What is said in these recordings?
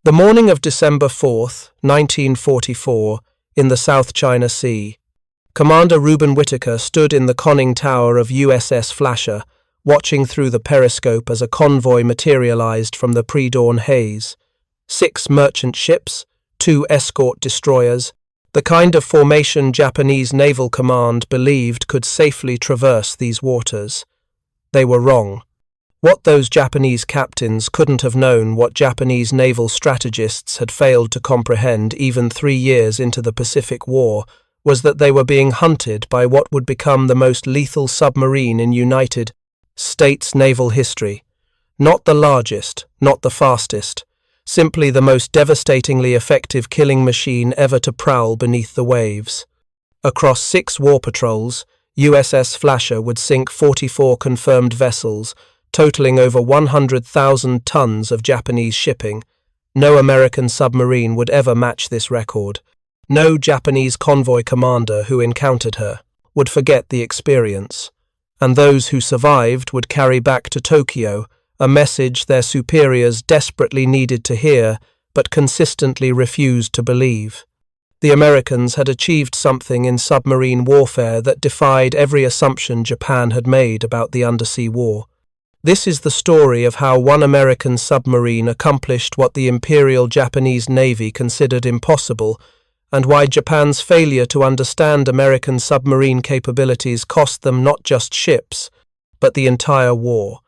The morning of December 4th, 1944, in the South China Sea, Commander Reuben Whitaker stood in the conning tower of USS Flasher, watching through the periscope as a convoy materialized from the pre-dawn haze. 6 merchant ships, 2 escort destroyers, the kind of formation Japanese Naval Command believed could safely traverse these waters. They were wrong. What those Japanese captains couldn't have known, what Japanese naval strategists had failed to comprehend even 3 years into the Pacific War, was that they were being hunted by what would become the most lethal submarine in United States naval history. Not the largest, not the fastest, simply the most devastatingly effective killing machine ever to prowl beneath the waves. Across 6 war patrols, USS Flasher would sink 44 confirmed vessels, totaling over 100,000 tons of Japanese shipping. No American submarine would ever match this record. No Japanese convoy commander who encountered her would forget the experience, and those who survived would carry back to Tokyo a message their superiors desperately needed to hear but consistently refused to believe. The Americans had achieved something in submarine warfare that defied every assumption Japan had made about the undersea war. This is the story of how one American submarine accomplished what the Imperial Japanese Navy considered impossible, and why Japan's failure to understand American submarine capabilities cost them not just ships, but the entire war.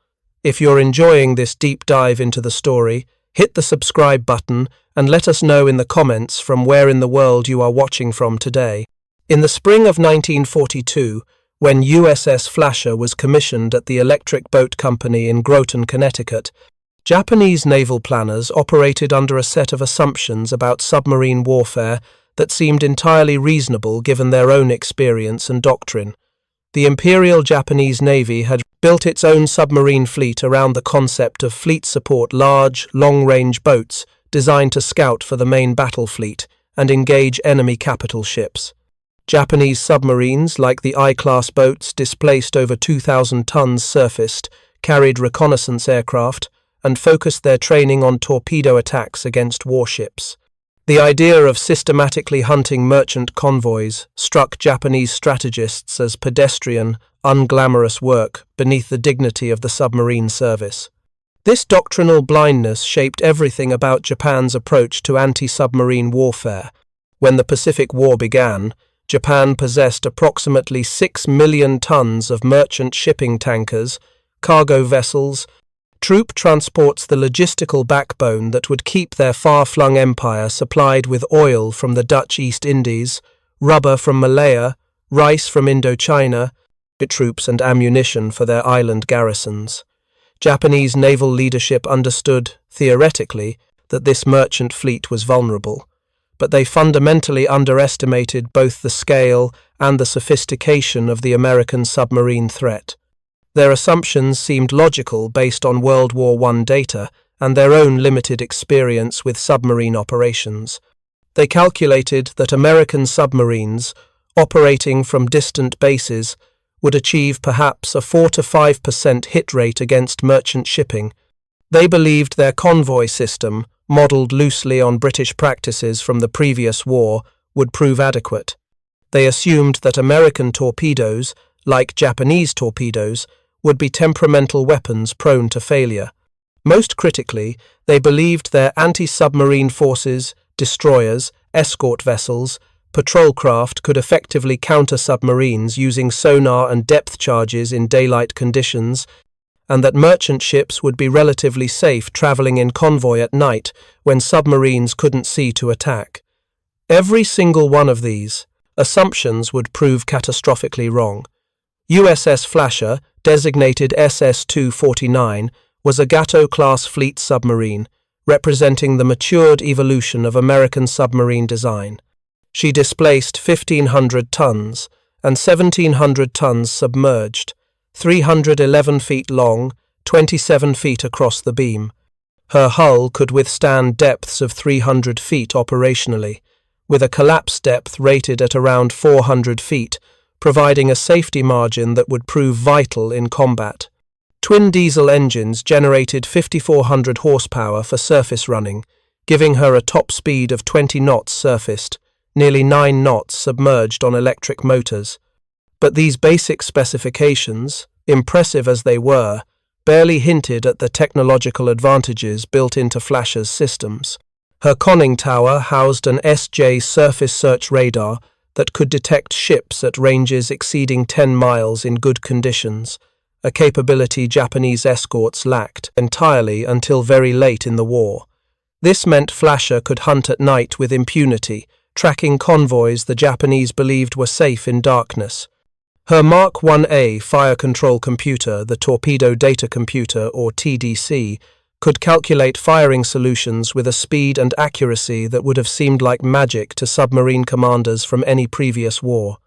If you're enjoying this deep dive into the story, hit the subscribe button and let us know in the comments from where in the world you are watching from today. In the spring of 1942, when USS Flasher was commissioned at the Electric Boat Company in Groton, Connecticut, Japanese naval planners operated under a set of assumptions about submarine warfare that seemed entirely reasonable given their own experience and doctrine. The Imperial Japanese Navy had built its own submarine fleet around the concept of fleet support large, long-range boats designed to scout for the main battle fleet and engage enemy capital ships. Japanese submarines, like the I-class boats displaced over 2,000 tons surfaced, carried reconnaissance aircraft, and focused their training on torpedo attacks against warships. The idea of systematically hunting merchant convoys struck Japanese strategists as pedestrian, unglamorous work beneath the dignity of the submarine service. This doctrinal blindness shaped everything about Japan's approach to anti-submarine warfare. When the Pacific War began, Japan possessed approximately 6 million tons of merchant shipping tankers, cargo vessels, troop transports, the logistical backbone that would keep their far-flung empire supplied with oil from the Dutch East Indies, rubber from Malaya, rice from Indochina, troops and ammunition for their island garrisons. Japanese naval leadership understood, theoretically, that this merchant fleet was vulnerable, but they fundamentally underestimated both the scale and the sophistication of the American submarine threat. Their assumptions seemed logical based on World War I data and their own limited experience with submarine operations. They calculated that American submarines, operating from distant bases, would achieve perhaps a 4 to 5% hit rate against merchant shipping. They believed their convoy system, modelled loosely on British practices from the previous war, would prove adequate. They assumed that American torpedoes, like Japanese torpedoes, would be temperamental weapons prone to failure. Most critically, they believed their anti-submarine forces, destroyers, escort vessels, patrol craft could effectively counter submarines using sonar and depth charges in daylight conditions, and that merchant ships would be relatively safe traveling in convoy at night when submarines couldn't see to attack. Every single one of these assumptions would prove catastrophically wrong. USS Flasher, designated SS-249, was a Gato-class fleet submarine, representing the matured evolution of American submarine design. She displaced 1,500 tons and 1,700 tons submerged, 311 feet long, 27 feet across the beam. Her hull could withstand depths of 300 feet operationally, with a collapse depth rated at around 400 feet, providing a safety margin that would prove vital in combat. Twin diesel engines generated 5,400 horsepower for surface running, giving her a top speed of 20 knots surfaced, nearly 9 knots submerged on electric motors. But these basic specifications, impressive as they were, barely hinted at the technological advantages built into Flasher's systems. Her conning tower housed an SJ surface search radar that could detect ships at ranges exceeding 10 miles in good conditions, a capability Japanese escorts lacked entirely until very late in the war. This meant Flasher could hunt at night with impunity, tracking convoys the Japanese believed were safe in darkness. Her Mark 1A fire control computer, the Torpedo Data Computer or TDC, could calculate firing solutions with a speed and accuracy that would have seemed like magic to submarine commanders from any previous war.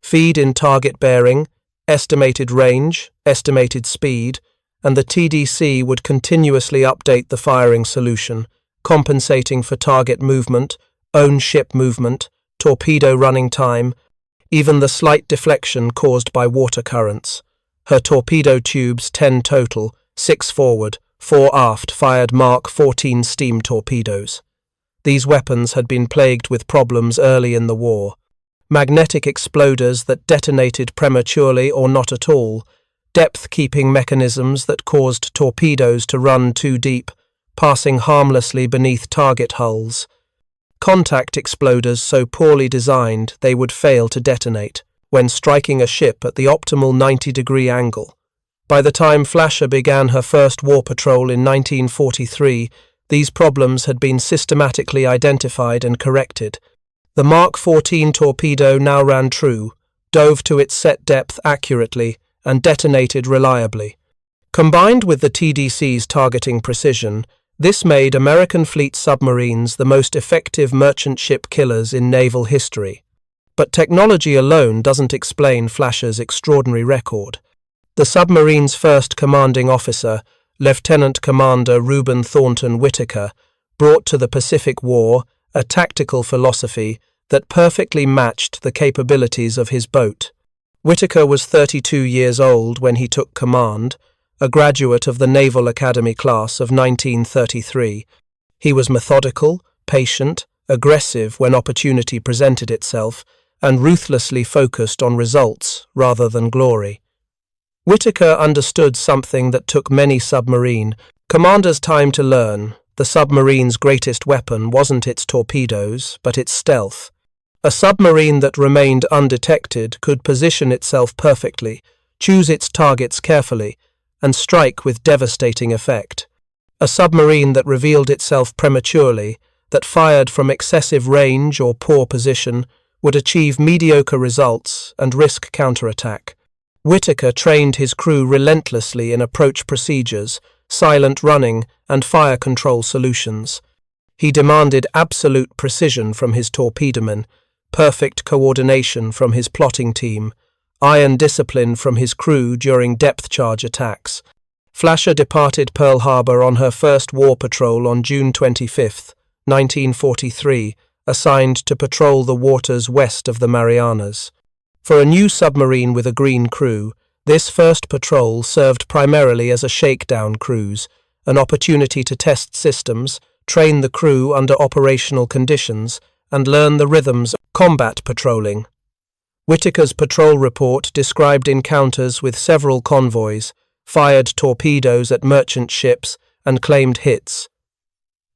Feed in target bearing, estimated range, estimated speed, and the TDC would continuously update the firing solution, compensating for target movement, own ship movement, torpedo running time, even the slight deflection caused by water currents. Her torpedo tubes, 10 total, 6 forward, 4 aft, fired Mark 14 steam torpedoes. These weapons had been plagued with problems early in the war. Magnetic exploders that detonated prematurely or not at all, depth-keeping mechanisms that caused torpedoes to run too deep, passing harmlessly beneath target hulls, contact exploders so poorly designed they would fail to detonate when striking a ship at the optimal 90-degree angle. By the time Flasher began her first war patrol in 1943, these problems had been systematically identified and corrected. The Mark 14 torpedo now ran true, dove to its set depth accurately, and detonated reliably. Combined with the TDC's targeting precision, this made American fleet submarines the most effective merchant ship killers in naval history. But technology alone doesn't explain Flasher's extraordinary record. The submarine's first commanding officer, Lieutenant Commander Reuben Thornton Whitaker, brought to the Pacific War a tactical philosophy that perfectly matched the capabilities of his boat. Whitaker was 32 years old when he took command, a graduate of the Naval Academy class of 1933. He was methodical, patient, aggressive when opportunity presented itself, and ruthlessly focused on results rather than glory. Whitaker understood something that took many submarine commanders time to learn. The submarine's greatest weapon wasn't its torpedoes, but its stealth. A submarine that remained undetected could position itself perfectly, choose its targets carefully, and strike with devastating effect. A submarine that revealed itself prematurely, that fired from excessive range or poor position, would achieve mediocre results and risk counterattack. Whitaker trained his crew relentlessly in approach procedures, silent running, and fire control solutions. He demanded absolute precision from his torpedomen, perfect coordination from his plotting team, iron discipline from his crew during depth charge attacks. Flasher departed Pearl Harbor on her first war patrol on June 25, 1943, assigned to patrol the waters west of the Marianas. For a new submarine with a green crew, this first patrol served primarily as a shakedown cruise, an opportunity to test systems, train the crew under operational conditions, and learn the rhythms of combat patrolling. Whitaker's patrol report described encounters with several convoys, fired torpedoes at merchant ships, and claimed hits.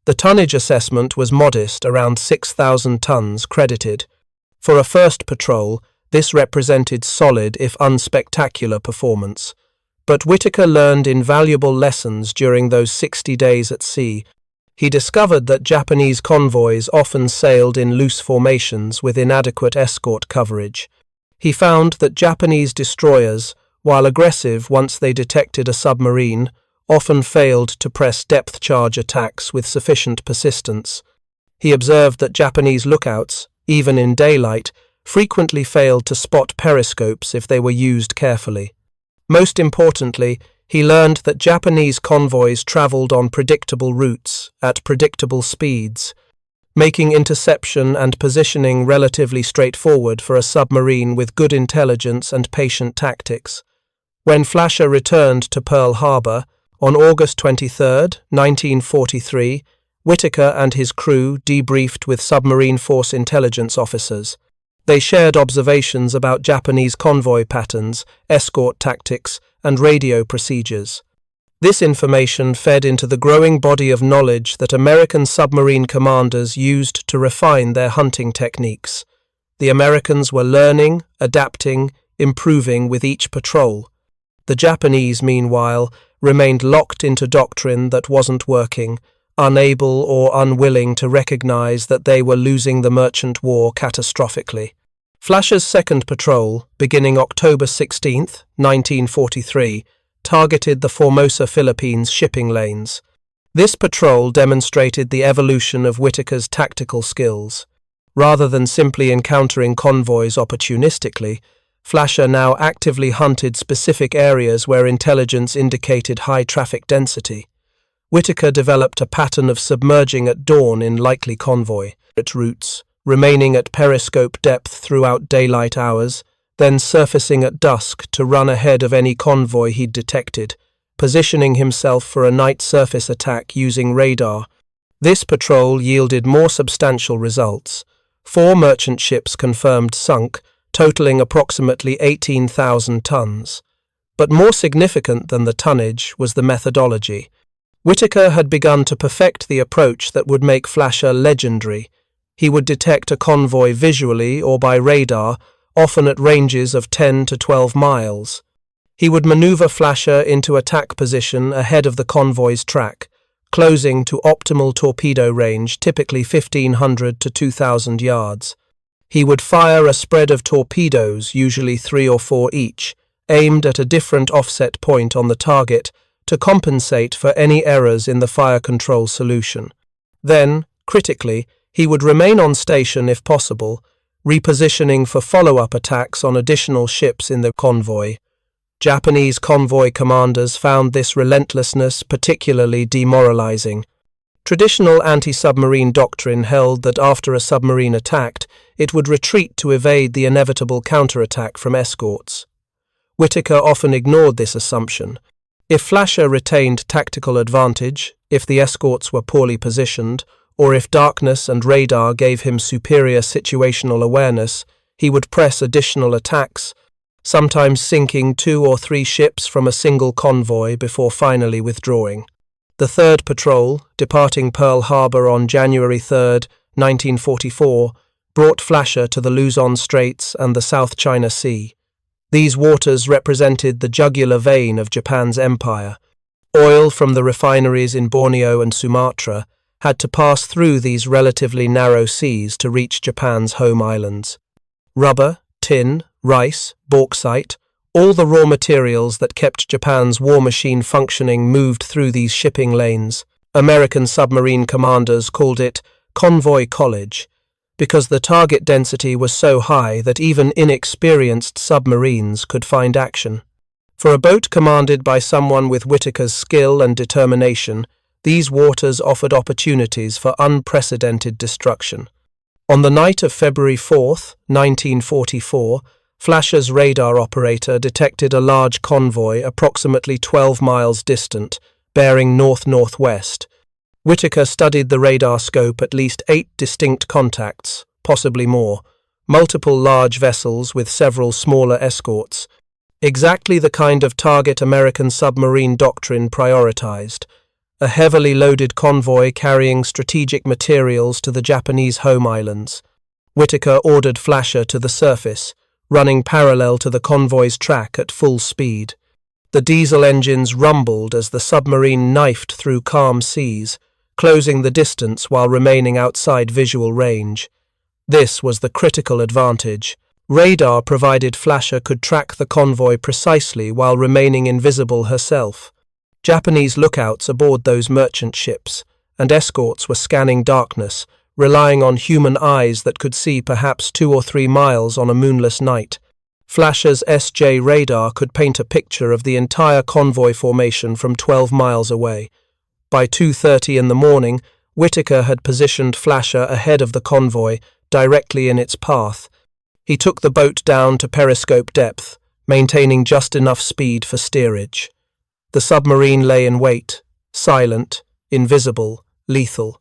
The tonnage assessment was modest, around 6,000 tons credited. For a first patrol, this represented solid if unspectacular performance. But Whitaker learned invaluable lessons during those 60 days at sea. He discovered that Japanese convoys often sailed in loose formations with inadequate escort coverage. He found that Japanese destroyers, while aggressive once they detected a submarine, often failed to press depth charge attacks with sufficient persistence. He observed that Japanese lookouts, even in daylight, frequently failed to spot periscopes if they were used carefully. Most importantly, he learned that Japanese convoys traveled on predictable routes, at predictable speeds, making interception and positioning relatively straightforward for a submarine with good intelligence and patient tactics. When Flasher returned to Pearl Harbor, on August 23, 1943, Whitaker and his crew debriefed with submarine force intelligence officers. They shared observations about Japanese convoy patterns, escort tactics, and radio procedures. This information fed into the growing body of knowledge that American submarine commanders used to refine their hunting techniques. The Americans were learning, adapting, improving with each patrol. The Japanese, meanwhile, remained locked into doctrine that wasn't working, unable or unwilling to recognize that they were losing the merchant war catastrophically. Flasher's second patrol, beginning October 16, 1943, targeted the Formosa Philippines shipping lanes. This patrol demonstrated the evolution of Whitaker's tactical skills. Rather than simply encountering convoys opportunistically, Flasher now actively hunted specific areas where intelligence indicated high traffic density. Whitaker developed a pattern of submerging at dawn in likely convoy routes, remaining at periscope depth throughout daylight hours, then surfacing at dusk to run ahead of any convoy he'd detected, positioning himself for a night surface attack using radar. This patrol yielded more substantial results. 4 merchant ships confirmed sunk, totaling approximately 18,000 tons. But more significant than the tonnage was the methodology. Whitaker had begun to perfect the approach that would make Flasher legendary. He would detect a convoy visually or by radar, often at ranges of 10 to 12 miles. He would maneuver Flasher into attack position ahead of the convoy's track, closing to optimal torpedo range, typically 1,500 to 2,000 yards. He would fire a spread of torpedoes, usually 3 or 4 each, aimed at a different offset point on the target to compensate for any errors in the fire control solution. Then, critically, he would remain on station if possible, repositioning for follow-up attacks on additional ships in the convoy. Japanese convoy commanders found this relentlessness particularly demoralizing. Traditional anti-submarine doctrine held that after a submarine attacked, it would retreat to evade the inevitable counterattack from escorts. Whitaker often ignored this assumption. If Flasher retained tactical advantage, if the escorts were poorly positioned, or if darkness and radar gave him superior situational awareness, he would press additional attacks, sometimes sinking 2 or 3 ships from a single convoy before finally withdrawing. The third patrol, departing Pearl Harbor on January 3, 1944, brought Flasher to the Luzon Straits and the South China Sea. These waters represented the jugular vein of Japan's empire. Oil from the refineries in Borneo and Sumatra had to pass through these relatively narrow seas to reach Japan's home islands. Rubber, tin, rice, bauxite, all the raw materials that kept Japan's war machine functioning moved through these shipping lanes. American submarine commanders called it Convoy College, because the target density was so high that even inexperienced submarines could find action. For a boat commanded by someone with Whitaker's skill and determination, these waters offered opportunities for unprecedented destruction. On the night of February 4, 1944, Flasher's radar operator detected a large convoy approximately 12 miles distant, bearing north-northwest. Whitaker studied the radar scope at least 8 distinct contacts, possibly more, multiple large vessels with several smaller escorts. Exactly the kind of target American submarine doctrine prioritized. A heavily loaded convoy carrying strategic materials to the Japanese home islands. Whitaker ordered Flasher to the surface, running parallel to the convoy's track at full speed. The diesel engines rumbled as the submarine knifed through calm seas, closing the distance while remaining outside visual range. This was the critical advantage. Radar provided Flasher could track the convoy precisely while remaining invisible herself. Japanese lookouts aboard those merchant ships, and escorts were scanning darkness, relying on human eyes that could see perhaps 2 or 3 miles on a moonless night. Flasher's SJ radar could paint a picture of the entire convoy formation from 12 miles away. By 2:30 in the morning, Whitaker had positioned Flasher ahead of the convoy, directly in its path. He took the boat down to periscope depth, maintaining just enough speed for steerage. The submarine lay in wait, silent, invisible, lethal.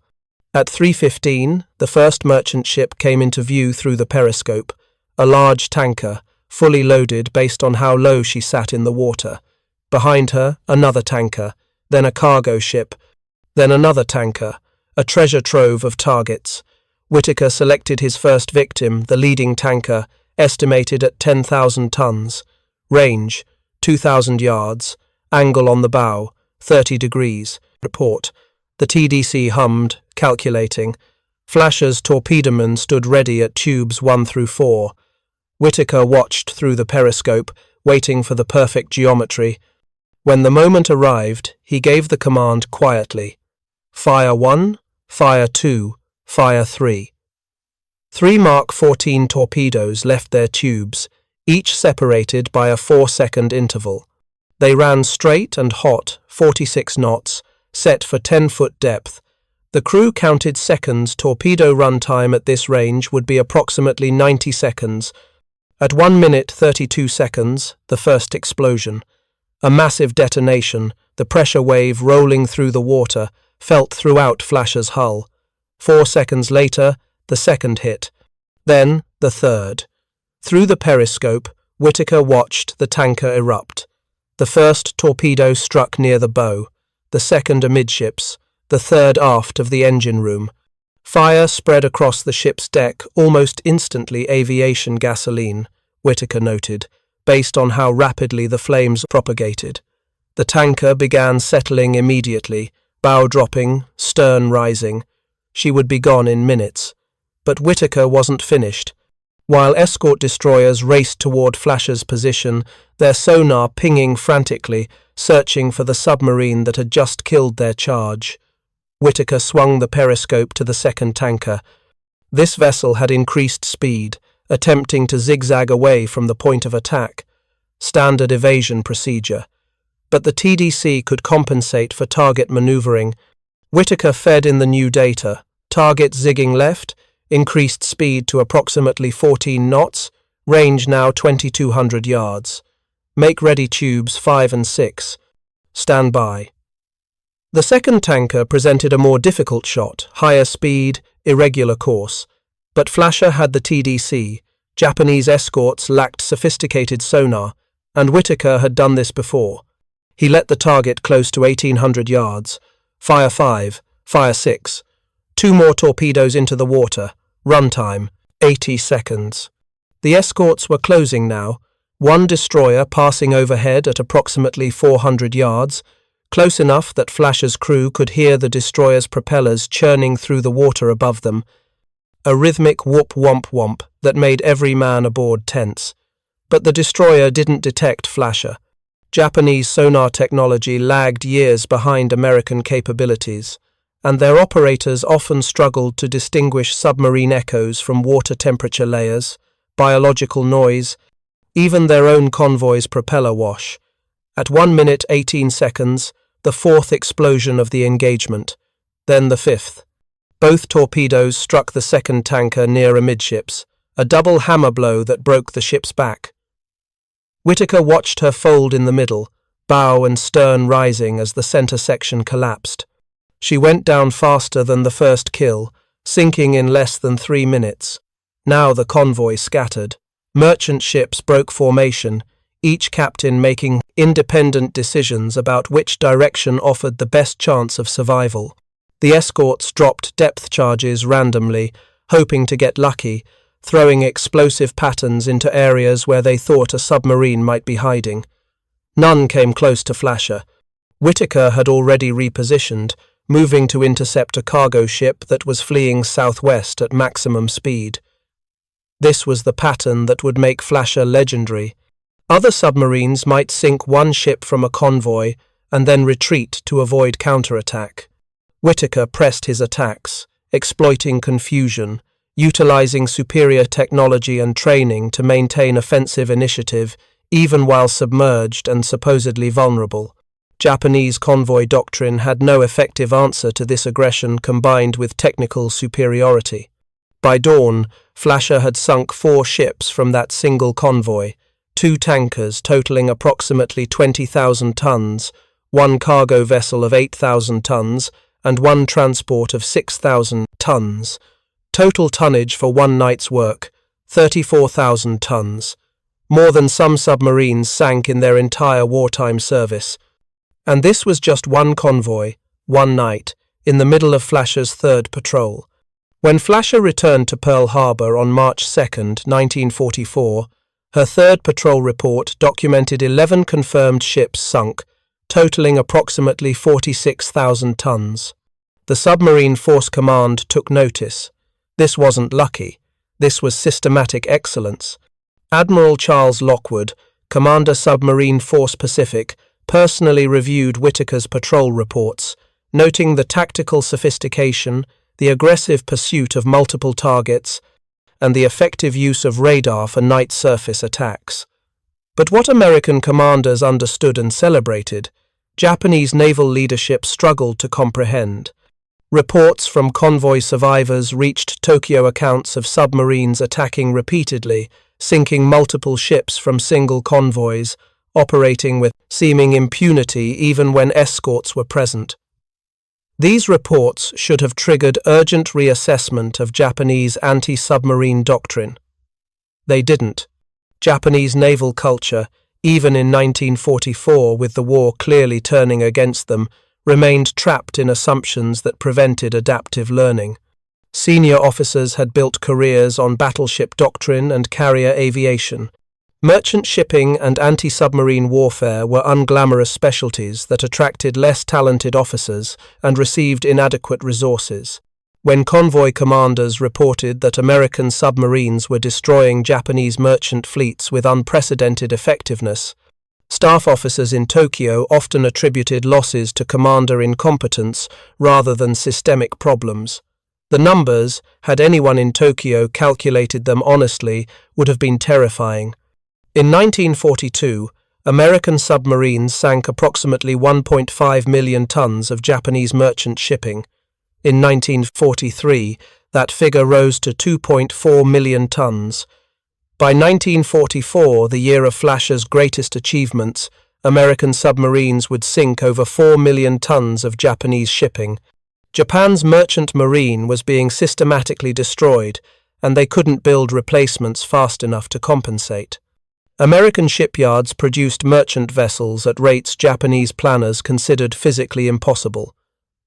At 3:15, the first merchant ship came into view through the periscope, a large tanker, fully loaded based on how low she sat in the water. Behind her, another tanker, then a cargo ship, then another tanker, a treasure trove of targets. Whitaker selected his first victim, the leading tanker, estimated at 10,000 tons. Range, 2,000 yards. Angle on the bow, 30 degrees. Report. The TDC hummed, calculating. Flasher's torpedoman stood ready at tubes 1 through 4. Whitaker watched through the periscope, waiting for the perfect geometry. When the moment arrived, he gave the command quietly. Fire 1, fire 2, fire 3. 3 Mark 14 torpedoes left their tubes, each separated by a 4-second interval. They ran straight and hot, 46 knots, set for 10-foot depth. The crew counted seconds. Torpedo run time at this range would be approximately 90 seconds. At 1 minute 32 seconds, the first explosion. A massive detonation, the pressure wave rolling through the water, felt throughout Flasher's hull. 4 seconds later, the second hit. Then, the third. Through the periscope, Whitaker watched the tanker erupt. The first torpedo struck near the bow, the second amidships, the third aft of the engine room. Fire spread across the ship's deck almost instantly. Aviation gasoline, Whitaker noted, based on how rapidly the flames propagated. The tanker began settling immediately, bow dropping, stern rising. She would be gone in minutes. But Whitaker wasn't finished. While escort destroyers raced toward Flasher's position, their sonar pinging frantically, searching for the submarine that had just killed their charge. Whitaker swung the periscope to the second tanker. This vessel had increased speed, attempting to zigzag away from the point of attack. Standard evasion procedure. But the TDC could compensate for target maneuvering. Whitaker fed in the new data. Target zigging left, increased speed to approximately 14 knots, range now 2,200 yards. Make ready tubes 5 and 6. Stand by. The second tanker presented a more difficult shot, higher speed, irregular course. But Flasher had the TDC, Japanese escorts lacked sophisticated sonar, and Whitaker had done this before. He let the target close to 1,800 yards. Fire 5, fire 6. 2 more torpedoes into the water. Runtime, 80 seconds. The escorts were closing now, one destroyer passing overhead at approximately 400 yards, close enough that Flasher's crew could hear the destroyer's propellers churning through the water above them. A rhythmic whoop-womp-womp that made every man aboard tense. But the destroyer didn't detect Flasher. Japanese sonar technology lagged years behind American capabilities, and their operators often struggled to distinguish submarine echoes from water temperature layers, biological noise, even their own convoy's propeller wash. At 1 minute 18 seconds, the fourth explosion of the engagement, then the fifth. Both torpedoes struck the second tanker near amidships, a double hammer blow that broke the ship's back. Whitaker watched her fold in the middle, bow and stern rising as the center section collapsed. She went down faster than the first kill, sinking in less than 3 minutes. Now the convoy scattered. Merchant ships broke formation, each captain making independent decisions about which direction offered the best chance of survival. The escorts dropped depth charges randomly, hoping to get lucky, throwing explosive patterns into areas where they thought a submarine might be hiding. None came close to Flasher. Whitaker had already repositioned, moving to intercept a cargo ship that was fleeing southwest at maximum speed. This was the pattern that would make Flasher legendary. Other submarines might sink one ship from a convoy and then retreat to avoid counterattack. Whitaker pressed his attacks, exploiting confusion, utilizing superior technology and training to maintain offensive initiative, even while submerged and supposedly vulnerable. Japanese convoy doctrine had no effective answer to this aggression combined with technical superiority. By dawn, Flasher had sunk 4 ships from that single convoy, 2 tankers totaling approximately 20,000 tons, 1 cargo vessel of 8,000 tons, and one transport of 6,000 tons. Total tonnage for one night's work, 34,000 tons. More than some submarines sank in their entire wartime service. And this was just one convoy, one night, in the middle of Flasher's third patrol. When Flasher returned to Pearl Harbor on March 2, 1944, her third patrol report documented 11 confirmed ships sunk, totaling approximately 46,000 tons. The Submarine Force Command took notice. This wasn't lucky. This was systematic excellence. Admiral Charles Lockwood, Commander Submarine Force Pacific, personally reviewed Whitaker's patrol reports, noting the tactical sophistication, the aggressive pursuit of multiple targets, and the effective use of radar for night surface attacks. But what American commanders understood and celebrated, Japanese naval leadership struggled to comprehend. Reports from convoy survivors reached Tokyo accounts of submarines attacking repeatedly, sinking multiple ships from single convoys, operating with seeming impunity even when escorts were present. These reports should have triggered urgent reassessment of Japanese anti-submarine doctrine. They didn't. Japanese naval culture, even in 1944 with the war clearly turning against them, remained trapped in assumptions that prevented adaptive learning. Senior officers had built careers on battleship doctrine and carrier aviation. Merchant shipping and anti-submarine warfare were unglamorous specialties that attracted less talented officers and received inadequate resources. When convoy commanders reported that American submarines were destroying Japanese merchant fleets with unprecedented effectiveness, staff officers in Tokyo often attributed losses to commander incompetence rather than systemic problems. The numbers, had anyone in Tokyo calculated them honestly, would have been terrifying. In 1942, American submarines sank approximately 1.5 million tons of Japanese merchant shipping. In 1943, that figure rose to 2.4 million tons. By 1944, the year of Flasher's greatest achievements, American submarines would sink over 4 million tons of Japanese shipping. Japan's merchant marine was being systematically destroyed, and they couldn't build replacements fast enough to compensate. American shipyards produced merchant vessels at rates Japanese planners considered physically impossible.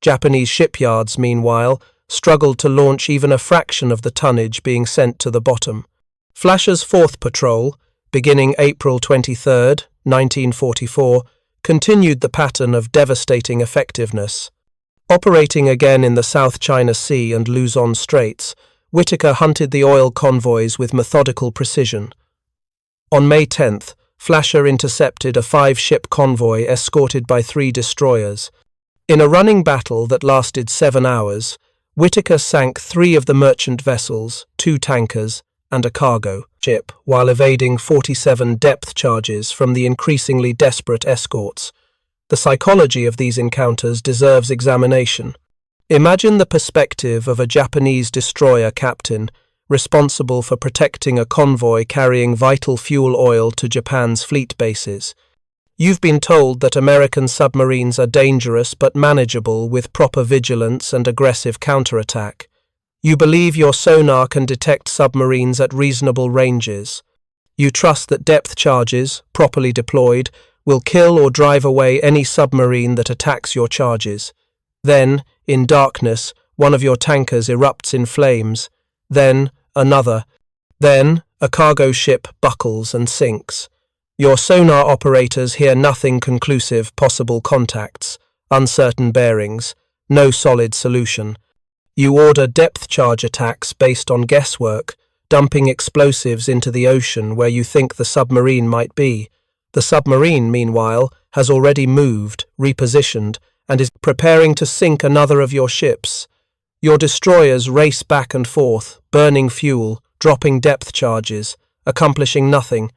Japanese shipyards, meanwhile, struggled to launch even a fraction of the tonnage being sent to the bottom. Flasher's fourth patrol, beginning April 23, 1944, continued the pattern of devastating effectiveness. Operating again in the South China Sea and Luzon Straits, Whitaker hunted the oil convoys with methodical precision. On May 10th, Flasher intercepted a 5-ship convoy escorted by 3 destroyers. In a running battle that lasted 7 hours, Whitaker sank 3 of the merchant vessels, 2 tankers, and a cargo ship, while evading 47 depth charges from the increasingly desperate escorts. The psychology of these encounters deserves examination. Imagine the perspective of a Japanese destroyer captain responsible for protecting a convoy carrying vital fuel oil to Japan's fleet bases. You've been told that American submarines are dangerous but manageable with proper vigilance and aggressive counterattack. You believe your sonar can detect submarines at reasonable ranges. You trust that depth charges, properly deployed, will kill or drive away any submarine that attacks your charges. Then, in darkness, one of your tankers erupts in flames. Then, another. Then, a cargo ship buckles and sinks. Your sonar operators hear nothing conclusive, possible contacts, uncertain bearings, no solid solution. You order depth charge attacks based on guesswork, dumping explosives into the ocean where you think the submarine might be. The submarine, meanwhile, has already moved, repositioned, and is preparing to sink another of your ships. Your destroyers race back and forth, burning fuel, dropping depth charges, accomplishing nothing.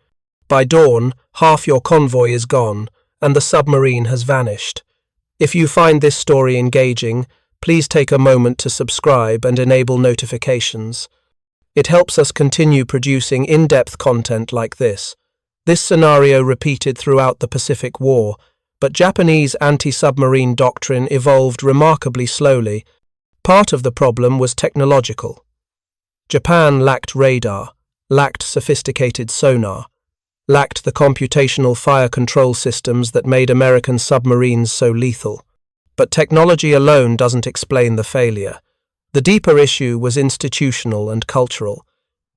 By dawn, half your convoy is gone, and the submarine has vanished. If you find this story engaging, please take a moment to subscribe and enable notifications. It helps us continue producing in-depth content like this. This scenario repeated throughout the Pacific War, but Japanese anti-submarine doctrine evolved remarkably slowly. Part of the problem was technological. Japan lacked radar, lacked sophisticated sonar, lacked the computational fire control systems that made American submarines so lethal. But technology alone doesn't explain the failure. The deeper issue was institutional and cultural.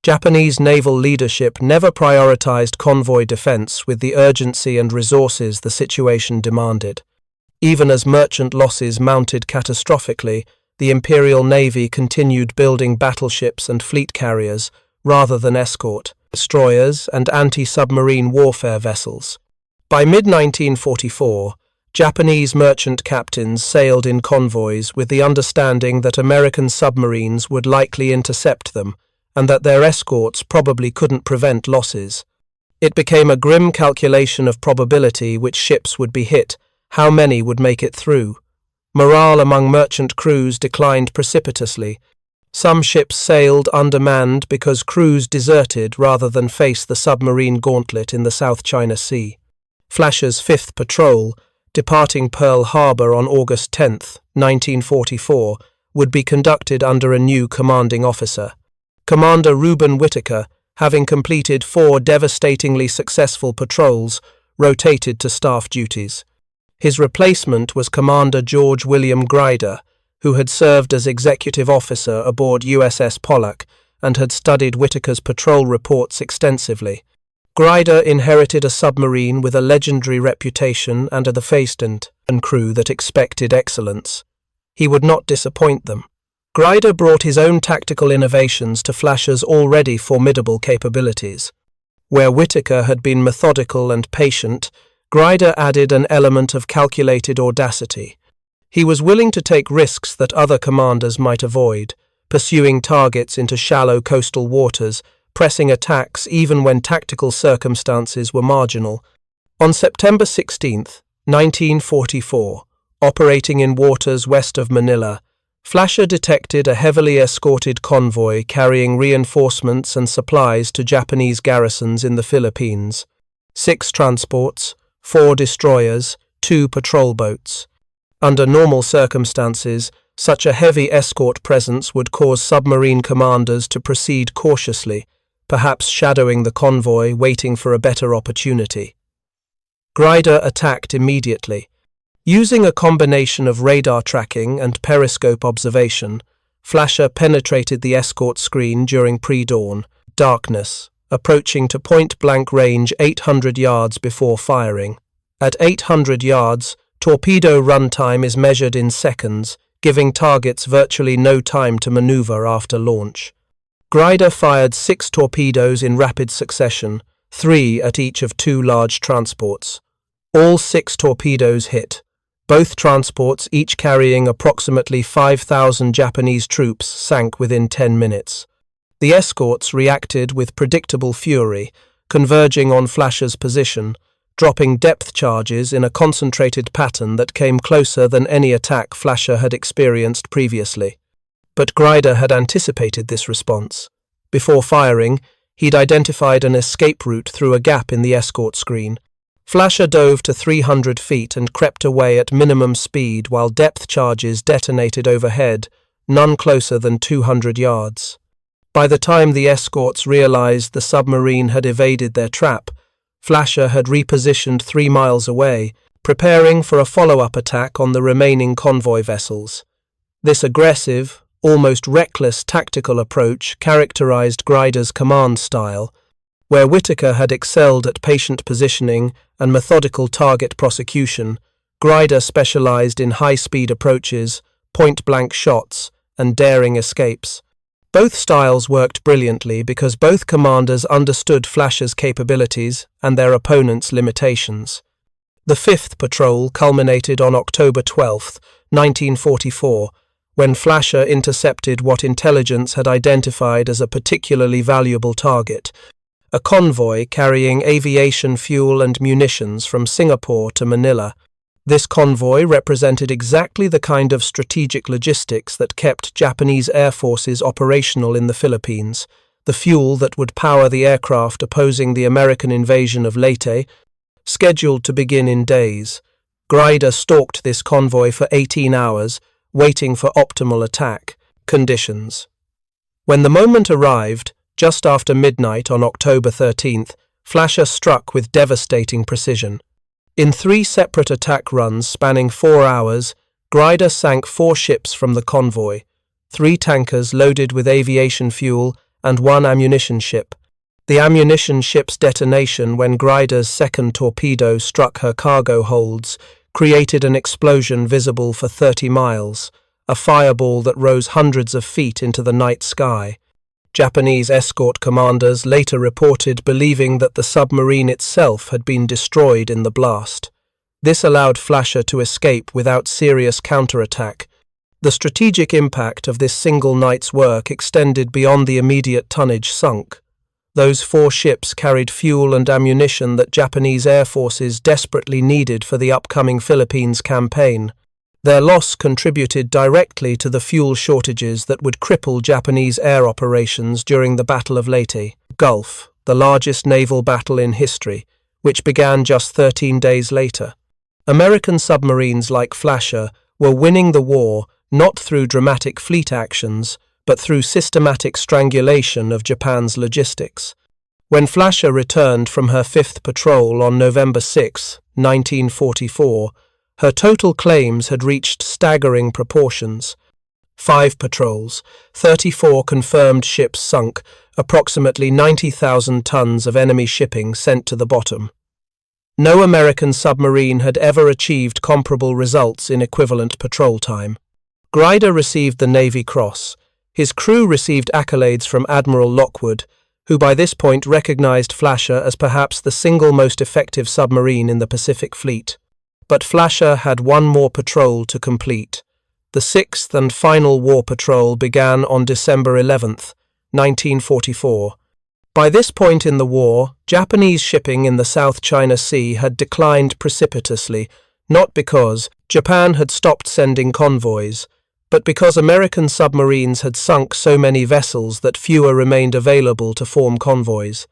Japanese naval leadership never prioritized convoy defense with the urgency and resources the situation demanded. Even as merchant losses mounted catastrophically, the Imperial Navy continued building battleships and fleet carriers rather than escort, destroyers, and anti-submarine warfare vessels. By mid-1944, Japanese merchant captains sailed in convoys with the understanding that American submarines would likely intercept them, and that their escorts probably couldn't prevent losses. It became a grim calculation of probability which ships would be hit, how many would make it through. Morale among merchant crews declined precipitously. Some ships sailed undermanned because crews deserted rather than face the submarine gauntlet in the South China Sea. Flasher's 5th Patrol, departing Pearl Harbor on August 10, 1944, would be conducted under a new commanding officer. Commander Reuben Whittaker, having completed 4 devastatingly successful patrols, rotated to staff duties. His replacement was Commander George William Grider, who had served as executive officer aboard USS Pollack and had studied Whittaker's patrol reports extensively. Grider inherited a submarine with a legendary reputation and a fastened crew that expected excellence. He would not disappoint them. Grider brought his own tactical innovations to Flasher's already formidable capabilities. Where Whittaker had been methodical and patient, Grider added an element of calculated audacity. He was willing to take risks that other commanders might avoid, pursuing targets into shallow coastal waters, pressing attacks even when tactical circumstances were marginal. On September 16, 1944, operating in waters west of Manila, Flasher detected a heavily escorted convoy carrying reinforcements and supplies to Japanese garrisons in the Philippines. 6 transports, 4 destroyers, 2 patrol boats. Under normal circumstances, such a heavy escort presence would cause submarine commanders to proceed cautiously, perhaps shadowing the convoy, waiting for a better opportunity. Grider attacked immediately. Using a combination of radar tracking and periscope observation, Flasher penetrated the escort screen during pre-dawn darkness, approaching to point-blank range 800 yards before firing. At 800 yards, torpedo runtime is measured in seconds, giving targets virtually no time to maneuver after launch. Grider fired 6 torpedoes in rapid succession, 3 at each of 2 large transports. All 6 torpedoes hit. Both transports, each carrying approximately 5,000 Japanese troops, sank within 10 minutes. The escorts reacted with predictable fury, converging on Flasher's position, dropping depth charges in a concentrated pattern that came closer than any attack Flasher had experienced previously. But Grider had anticipated this response. Before firing, he'd identified an escape route through a gap in the escort screen. Flasher dove to 300 feet and crept away at minimum speed while depth charges detonated overhead, none closer than 200 yards. By the time the escorts realized the submarine had evaded their trap, Flasher had repositioned 3 miles away, preparing for a follow-up attack on the remaining convoy vessels. This aggressive, almost reckless tactical approach characterized Grider's command style. Where Whittaker had excelled at patient positioning and methodical target prosecution, Grider specialized in high-speed approaches, point-blank shots, and daring escapes. Both styles worked brilliantly because both commanders understood Flasher's capabilities and their opponent's limitations. The 5th Patrol culminated on October 12, 1944, when Flasher intercepted what intelligence had identified as a particularly valuable target, a convoy carrying aviation fuel and munitions from Singapore to Manila. This convoy represented exactly the kind of strategic logistics that kept Japanese air forces operational in the Philippines, the fuel that would power the aircraft opposing the American invasion of Leyte, scheduled to begin in days. Grider stalked this convoy for 18 hours, waiting for optimal attack conditions. When the moment arrived, just after midnight on October 13th, Flasher struck with devastating precision. In 3 separate attack runs spanning 4 hours, Grider sank 4 ships from the convoy, 3 tankers loaded with aviation fuel and 1 ammunition ship. The ammunition ship's detonation when Grider's second torpedo struck her cargo holds created an explosion visible for 30 miles, a fireball that rose hundreds of feet into the night sky. Japanese escort commanders later reported believing that the submarine itself had been destroyed in the blast. This allowed Flasher to escape without serious counterattack. The strategic impact of this single night's work extended beyond the immediate tonnage sunk. Those 4 ships carried fuel and ammunition that Japanese air forces desperately needed for the upcoming Philippines campaign. Their loss contributed directly to the fuel shortages that would cripple Japanese air operations during the Battle of Leyte Gulf, the largest naval battle in history, which began just 13 days later. American submarines like Flasher were winning the war not through dramatic fleet actions, but through systematic strangulation of Japan's logistics. When Flasher returned from her 5th patrol on November 6, 1944, her total claims had reached staggering proportions. 5 patrols, 34 confirmed ships sunk, approximately 90,000 tons of enemy shipping sent to the bottom. No American submarine had ever achieved comparable results in equivalent patrol time. Grider received the Navy Cross. His crew received accolades from Admiral Lockwood, who by this point recognized Flasher as perhaps the single most effective submarine in the Pacific Fleet. But Flasher had 1 more patrol to complete. The 6th and final war patrol began on December 11, 1944. By this point in the war, Japanese shipping in the South China Sea had declined precipitously, not because Japan had stopped sending convoys, but because American submarines had sunk so many vessels that fewer remained available to form convoys.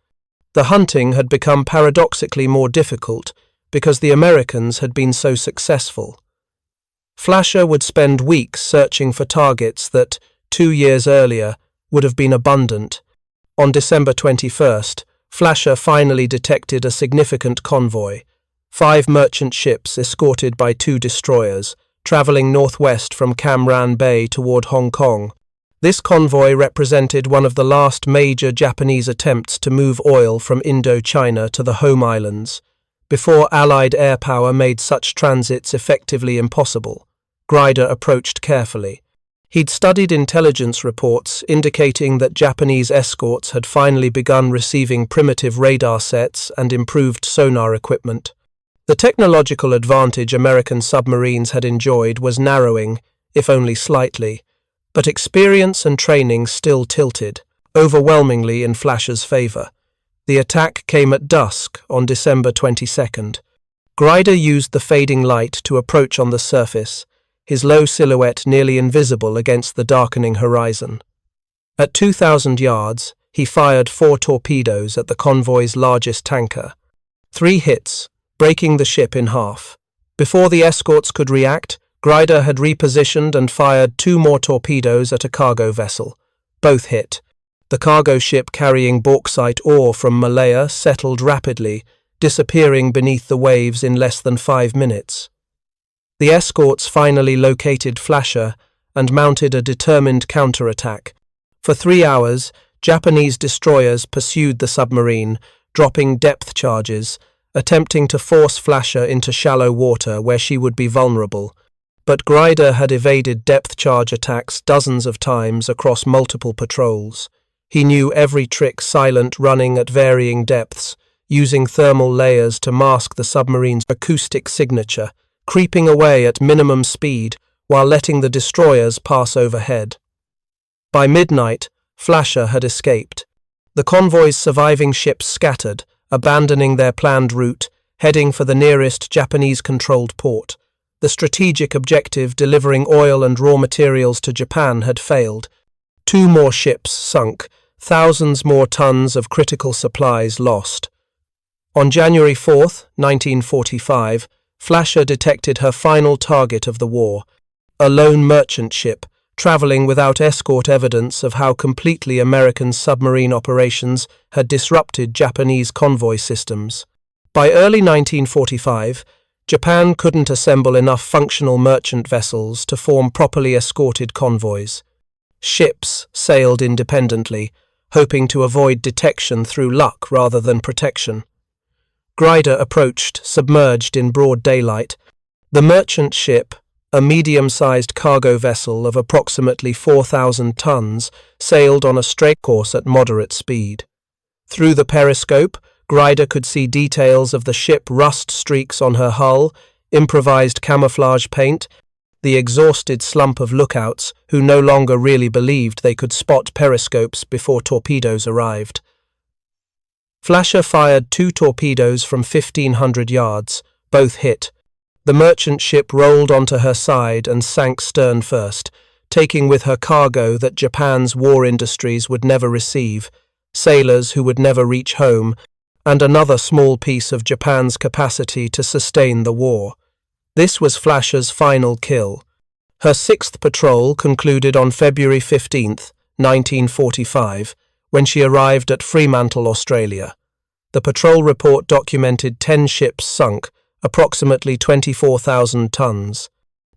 The hunting had become paradoxically more difficult, because the Americans had been so successful. Flasher would spend weeks searching for targets that, 2 years earlier, would have been abundant. On December 21st, Flasher finally detected a significant convoy, 5 merchant ships escorted by 2 destroyers, traveling northwest from Cam Ranh Bay toward Hong Kong. This convoy represented one of the last major Japanese attempts to move oil from Indochina to the home islands, before Allied air power made such transits effectively impossible. Grider approached carefully. He'd studied intelligence reports indicating that Japanese escorts had finally begun receiving primitive radar sets and improved sonar equipment. The technological advantage American submarines had enjoyed was narrowing, if only slightly, but experience and training still tilted, overwhelmingly in Flasher's favor. The attack came at dusk on December 22nd. Grider used the fading light to approach on the surface, his low silhouette nearly invisible against the darkening horizon. At 2,000 yards, he fired 4 torpedoes at the convoy's largest tanker. 3 hits, breaking the ship in half. Before the escorts could react, Grider had repositioned and fired 2 more torpedoes at a cargo vessel. Both hit. The cargo ship carrying bauxite ore from Malaya settled rapidly, disappearing beneath the waves in less than 5 minutes. The escorts finally located Flasher and mounted a determined counterattack. For 3 hours, Japanese destroyers pursued the submarine, dropping depth charges, attempting to force Flasher into shallow water where she would be vulnerable. But Grider had evaded depth charge attacks dozens of times across multiple patrols. He knew every trick silent, running at varying depths, using thermal layers to mask the submarine's acoustic signature, creeping away at minimum speed while letting the destroyers pass overhead. By midnight, Flasher had escaped. The convoy's surviving ships scattered, abandoning their planned route, heading for the nearest Japanese-controlled port. The strategic objective, delivering oil and raw materials to Japan, had failed. 2 more ships sunk, thousands more tons of critical supplies lost. On January 4, 1945, Flasher detected her final target of the war, a lone merchant ship, traveling without escort evidence of how completely American submarine operations had disrupted Japanese convoy systems. By early 1945, Japan couldn't assemble enough functional merchant vessels to form properly escorted convoys. Ships sailed independently, hoping to avoid detection through luck rather than protection. Grider approached, submerged in broad daylight. The merchant ship, a medium-sized cargo vessel of approximately 4,000 tons, sailed on a straight course at moderate speed. Through the periscope, Grider could see details of the ship: rust streaks on her hull, improvised camouflage paint, the exhausted slump of lookouts who no longer really believed they could spot periscopes before torpedoes arrived. Flasher fired 2 torpedoes from 1,500 yards, both hit. The merchant ship rolled onto her side and sank stern first, taking with her cargo that Japan's war industries would never receive, sailors who would never reach home, and another small piece of Japan's capacity to sustain the war. This was Flasher's final kill. Her 6th patrol concluded on February 15, 1945, when she arrived at Fremantle, Australia. The patrol report documented 10 ships sunk, approximately 24,000 tons.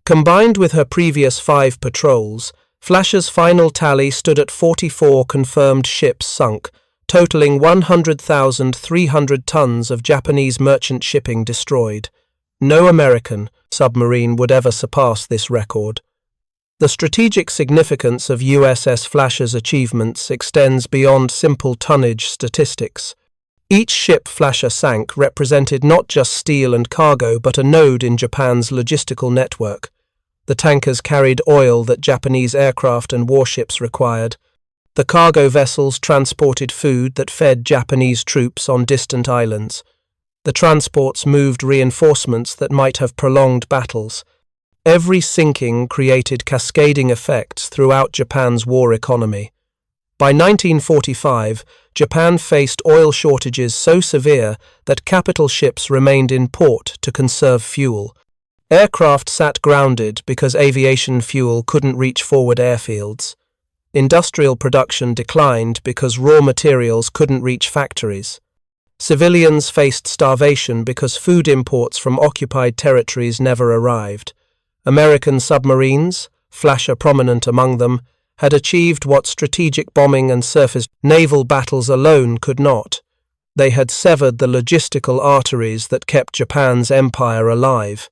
Combined with her previous 5 patrols, Flasher's final tally stood at 44 confirmed ships sunk, totaling 100,300 tons of Japanese merchant shipping destroyed. No American submarine would ever surpass this record. The strategic significance of USS Flasher's achievements extends beyond simple tonnage statistics. Each ship Flasher sank represented not just steel and cargo but a node in Japan's logistical network. The tankers carried oil that Japanese aircraft and warships required. The cargo vessels transported food that fed Japanese troops on distant islands. The transports moved reinforcements that might have prolonged battles. Every sinking created cascading effects throughout Japan's war economy. By 1945, Japan faced oil shortages so severe that capital ships remained in port to conserve fuel. Aircraft sat grounded because aviation fuel couldn't reach forward airfields. Industrial production declined because raw materials couldn't reach factories. Civilians faced starvation because food imports from occupied territories never arrived. American submarines, Flasher prominent among them, had achieved what strategic bombing and surface naval battles alone could not. They had severed the logistical arteries that kept Japan's empire alive.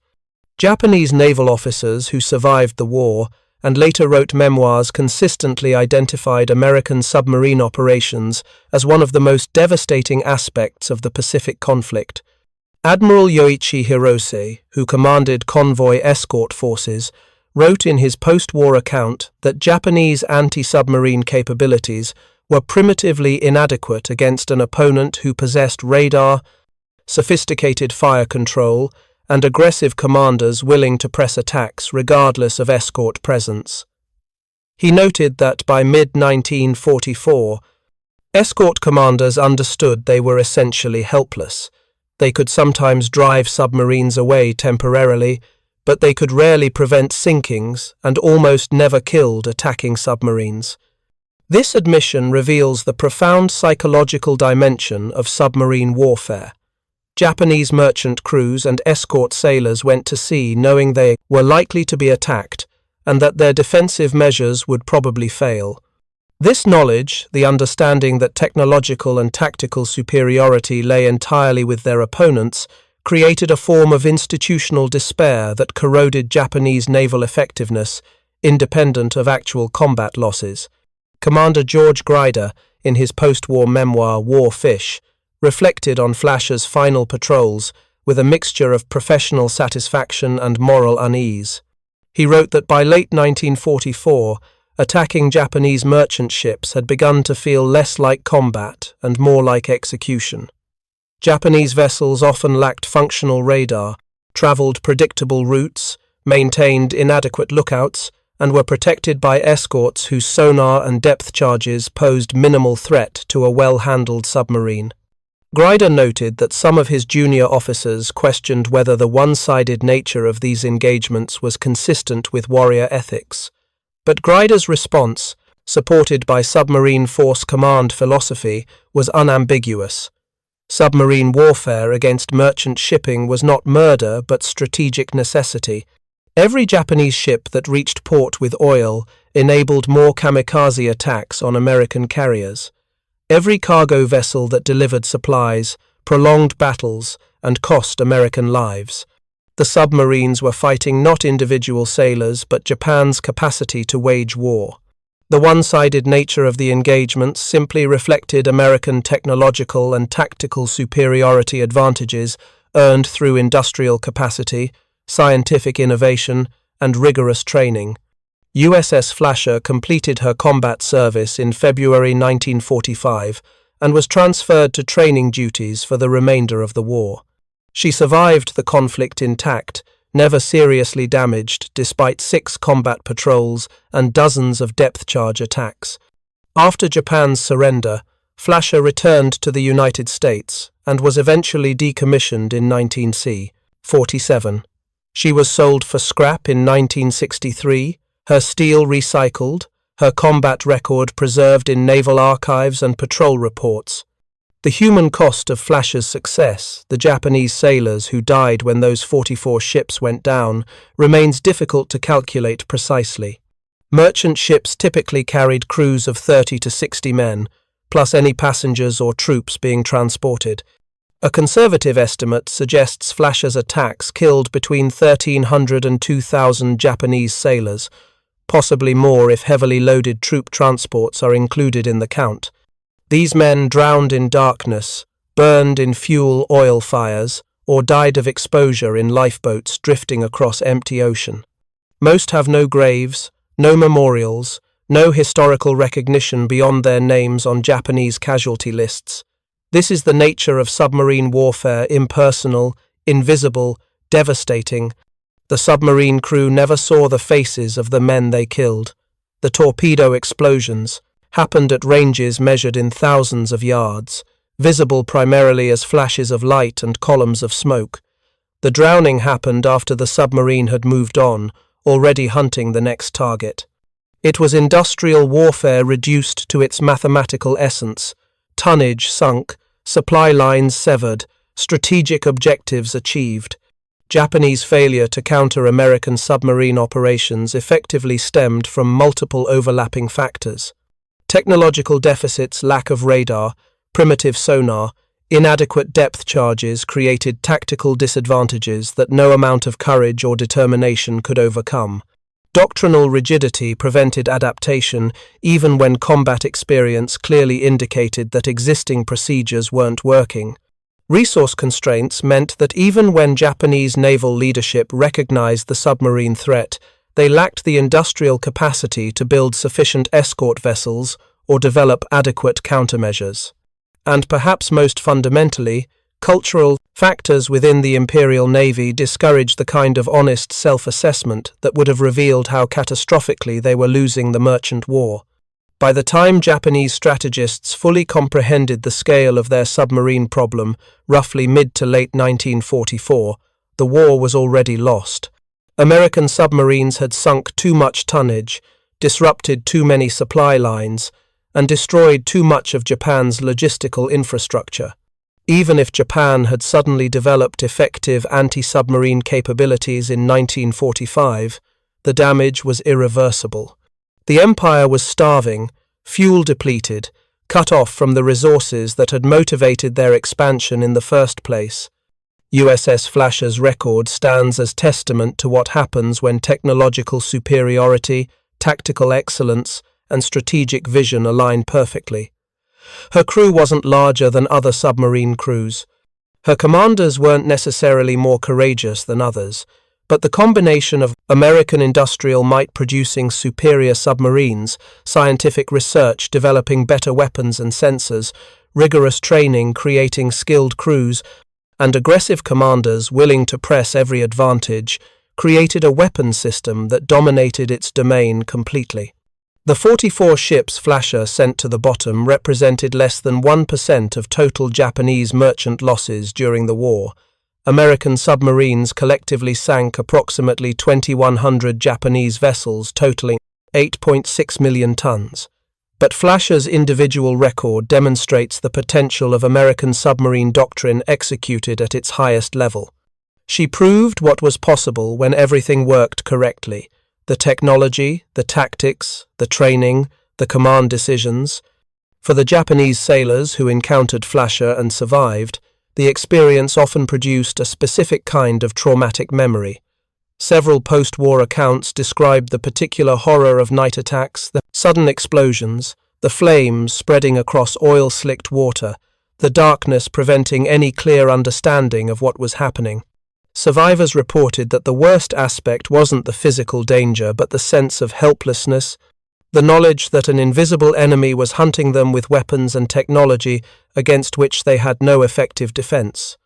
Japanese naval officers who survived the war and later wrote memoirs consistently identified American submarine operations as one of the most devastating aspects of the Pacific conflict. Admiral Yoichi Hirose, who commanded convoy escort forces, wrote in his post-war account that Japanese anti-submarine capabilities were primitively inadequate against an opponent who possessed radar, sophisticated fire control, and aggressive commanders willing to press attacks regardless of escort presence. He noted that by mid-1944, escort commanders understood they were essentially helpless. They could sometimes drive submarines away temporarily, but they could rarely prevent sinkings and almost never killed attacking submarines. This admission reveals the profound psychological dimension of submarine warfare. Japanese merchant crews and escort sailors went to sea knowing they were likely to be attacked and that their defensive measures would probably fail. This knowledge, the understanding that technological and tactical superiority lay entirely with their opponents, created a form of institutional despair that corroded Japanese naval effectiveness, independent of actual combat losses. Commander George Grider, in his post-war memoir War Fish, reflected on Flasher's final patrols with a mixture of professional satisfaction and moral unease. He wrote that by late 1944, attacking Japanese merchant ships had begun to feel less like combat and more like execution. Japanese vessels often lacked functional radar, traveled predictable routes, maintained inadequate lookouts, and were protected by escorts whose sonar and depth charges posed minimal threat to a well-handled submarine. Grider noted that some of his junior officers questioned whether the one-sided nature of these engagements was consistent with warrior ethics. But Grider's response, supported by submarine force command philosophy, was unambiguous. Submarine warfare against merchant shipping was not murder but strategic necessity. Every Japanese ship that reached port with oil enabled more kamikaze attacks on American carriers. Every cargo vessel that delivered supplies prolonged battles and cost American lives. The submarines were fighting not individual sailors but Japan's capacity to wage war. The one-sided nature of the engagements simply reflected American technological and tactical superiority advantages earned through industrial capacity, scientific innovation, and rigorous training. USS Flasher completed her combat service in February 1945 and was transferred to training duties for the remainder of the war. She survived the conflict intact, never seriously damaged despite 6 combat patrols and dozens of depth charge attacks. After Japan's surrender, Flasher returned to the United States and was eventually decommissioned in 1947. She was sold for scrap in 1963, her steel recycled, her combat record preserved in naval archives and patrol reports. The human cost of Flasher's success, the Japanese sailors who died when those 44 ships went down, remains difficult to calculate precisely. Merchant ships typically carried crews of 30 to 60 men, plus any passengers or troops being transported. A conservative estimate suggests Flasher's attacks killed between 1,300 and 2,000 Japanese sailors, possibly more if heavily loaded troop transports are included in the count. These men drowned in darkness, burned in fuel oil fires, or died of exposure in lifeboats drifting across empty ocean. Most have no graves, no memorials, no historical recognition beyond their names on Japanese casualty lists. This is the nature of submarine warfare: impersonal, invisible, devastating. The submarine crew never saw the faces of the men they killed. The torpedo explosions happened at ranges measured in thousands of yards, visible primarily as flashes of light and columns of smoke. The drowning happened after the submarine had moved on, already hunting the next target. It was industrial warfare reduced to its mathematical essence: tonnage sunk, supply lines severed, strategic objectives achieved. Japanese failure to counter American submarine operations effectively stemmed from multiple overlapping factors. Technological deficits, lack of radar, primitive sonar, inadequate depth charges created tactical disadvantages that no amount of courage or determination could overcome. Doctrinal rigidity prevented adaptation even when combat experience clearly indicated that existing procedures weren't working. Resource constraints meant that even when Japanese naval leadership recognized the submarine threat, they lacked the industrial capacity to build sufficient escort vessels or develop adequate countermeasures. And perhaps most fundamentally, cultural factors within the Imperial Navy discouraged the kind of honest self-assessment that would have revealed how catastrophically they were losing the merchant war. By the time Japanese strategists fully comprehended the scale of their submarine problem, roughly mid to late 1944, the war was already lost. American submarines had sunk too much tonnage, disrupted too many supply lines, and destroyed too much of Japan's logistical infrastructure. Even if Japan had suddenly developed effective anti-submarine capabilities in 1945, the damage was irreversible. The empire was starving, fuel depleted, cut off from the resources that had motivated their expansion in the first place. USS Flasher's record stands as testament to what happens when technological superiority, tactical excellence, and strategic vision align perfectly. Her crew wasn't larger than other submarine crews. Her commanders weren't necessarily more courageous than others, but the combination of American industrial might producing superior submarines, scientific research developing better weapons and sensors, rigorous training creating skilled crews, and aggressive commanders willing to press every advantage, created a weapons system that dominated its domain completely. The 44 ships Flasher sent to the bottom represented less than 1% of total Japanese merchant losses during the war. American submarines collectively sank approximately 2,100 Japanese vessels, totaling 8.6 million tons. But Flasher's individual record demonstrates the potential of American submarine doctrine executed at its highest level. She proved what was possible when everything worked correctly. The technology, the tactics, the training, the command decisions. For the Japanese sailors who encountered Flasher and survived, the experience often produced a specific kind of traumatic memory. Several post-war accounts described the particular horror of night attacks, the sudden explosions, the flames spreading across oil-slicked water, the darkness preventing any clear understanding of what was happening. Survivors reported that the worst aspect wasn't the physical danger but the sense of helplessness, the knowledge that an invisible enemy was hunting them with weapons and technology against which they had no effective defense.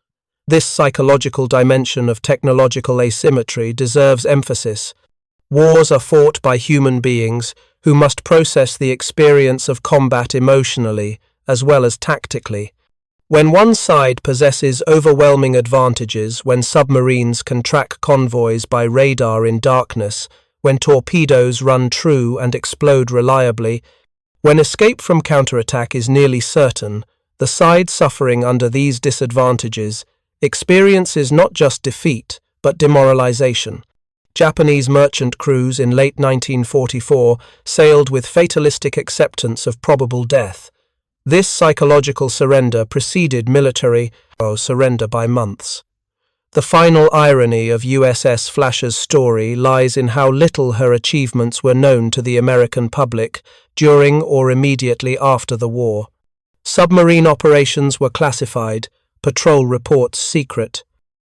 This psychological dimension of technological asymmetry deserves emphasis. Wars are fought by human beings who must process the experience of combat emotionally as well as tactically. When one side possesses overwhelming advantages, when submarines can track convoys by radar in darkness, when torpedoes run true and explode reliably, when escape from counterattack is nearly certain, the side suffering under these disadvantages experiences not just defeat, but demoralization. Japanese merchant crews in late 1944 sailed with fatalistic acceptance of probable death. This psychological surrender preceded military surrender by months. The final irony of USS Flasher's story lies in how little her achievements were known to the American public during or immediately after the war. Submarine operations were classified, patrol reports secret.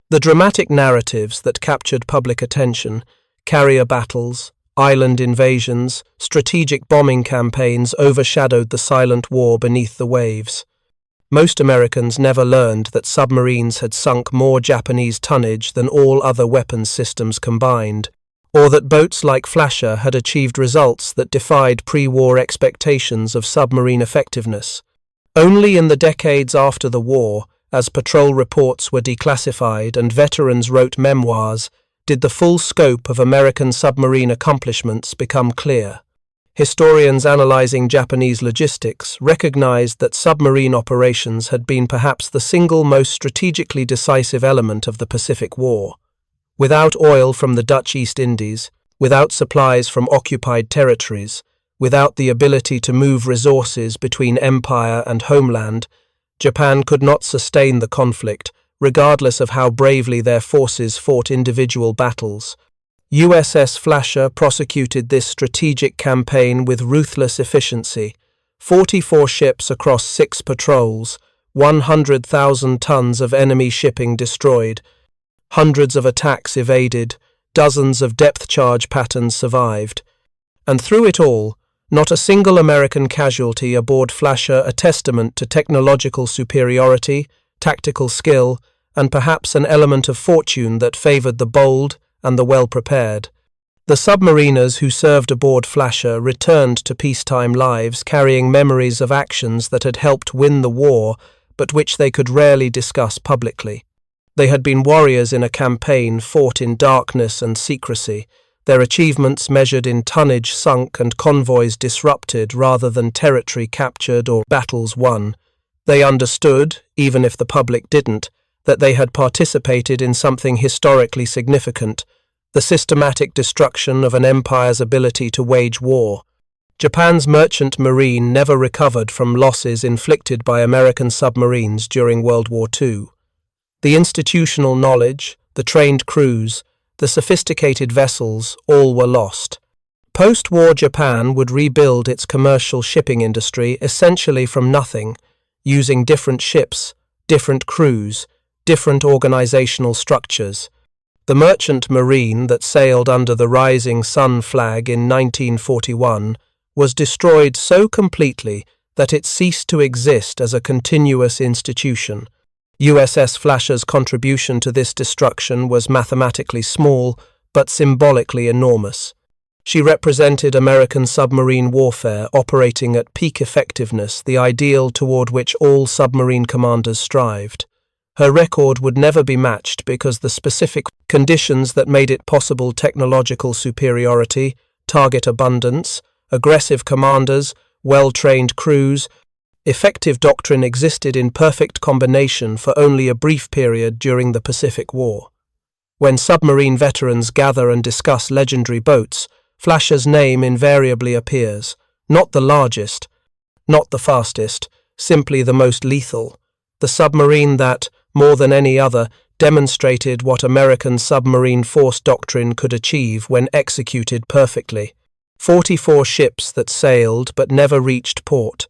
The dramatic narratives that captured public attention, carrier battles, island invasions, strategic bombing campaigns overshadowed the silent war beneath the waves. Most Americans never learned that submarines had sunk more Japanese tonnage than all other weapons systems combined, or that boats like Flasher had achieved results that defied pre-war expectations of submarine effectiveness. Only in the decades after the war, as patrol reports were declassified and veterans wrote memoirs, did the full scope of American submarine accomplishments become clear. Historians analyzing Japanese logistics recognized that submarine operations had been perhaps the single most strategically decisive element of the Pacific War. Without oil from the Dutch East Indies, without supplies from occupied territories, without the ability to move resources between empire and homeland, Japan could not sustain the conflict, regardless of how bravely their forces fought individual battles. USS Flasher prosecuted this strategic campaign with ruthless efficiency. 44 ships across 6 patrols, 100,000 tons of enemy shipping destroyed, hundreds of attacks evaded, dozens of depth charge patterns survived. And through it all, not a single American casualty aboard Flasher, a testament to technological superiority, tactical skill, and perhaps an element of fortune that favored the bold and the well-prepared. The submariners who served aboard Flasher returned to peacetime lives carrying memories of actions that had helped win the war, but which they could rarely discuss publicly. They had been warriors in a campaign fought in darkness and secrecy, their achievements measured in tonnage sunk and convoys disrupted rather than territory captured or battles won. They understood, even if the public didn't, that they had participated in something historically significant, the systematic destruction of an empire's ability to wage war. Japan's merchant marine never recovered from losses inflicted by American submarines during World War II. The institutional knowledge, the trained crews, the sophisticated vessels, all were lost. Post-war Japan would rebuild its commercial shipping industry essentially from nothing, using different ships, different crews, different organizational structures. The merchant marine that sailed under the Rising Sun flag in 1941 was destroyed so completely that it ceased to exist as a continuous institution. USS Flasher's contribution to this destruction was mathematically small, but symbolically enormous. She represented American submarine warfare operating at peak effectiveness, the ideal toward which all submarine commanders strived. Her record would never be matched because the specific conditions that made it possible: technological superiority, target abundance, aggressive commanders, well-trained crews. Effective doctrine existed in perfect combination for only a brief period during the Pacific War. When submarine veterans gather and discuss legendary boats, Flasher's name invariably appears. Not the largest, not the fastest, simply the most lethal. The submarine that, more than any other, demonstrated what American submarine force doctrine could achieve when executed perfectly. 44 ships that sailed but never reached port.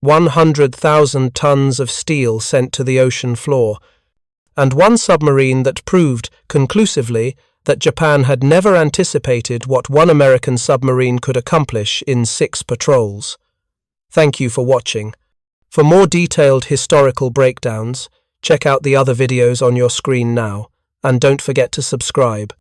100,000 tons of steel sent to the ocean floor. And one submarine that proved, conclusively, that Japan had never anticipated what one American submarine could accomplish in 6 patrols. Thank you for watching. For more detailed historical breakdowns, check out the other videos on your screen now, and don't forget to subscribe.